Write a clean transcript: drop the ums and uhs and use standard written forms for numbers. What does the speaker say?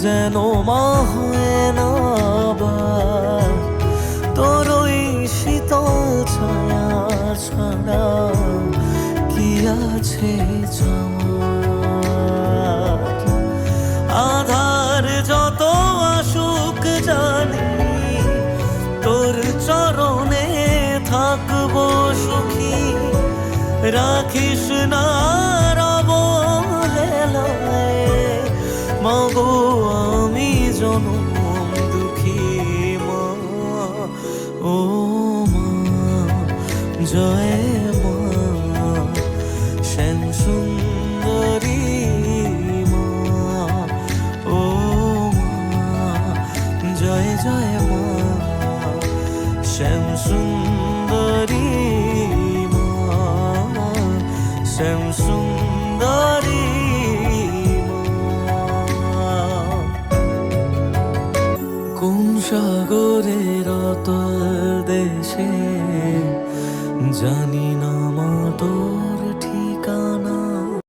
যেন মা হয় না আবার, তোর ওই শীতল ছায়া ছাড়া কি আছে চাওয়ার। আধার যত আসুক জানি, তোর চরণে থাকবো সুখী, রাখিস না অবহেলায় মাগো আমি জনম দুঃখী মা। ও মা জয় মা শ্যাম সুন্দরী মা। ও মা জয় জয় মা শ্যাম সুন্দরী মা, শ্যাম সুন্দরী মা। কোন সাগরের অতল দেশে জানি না মা তো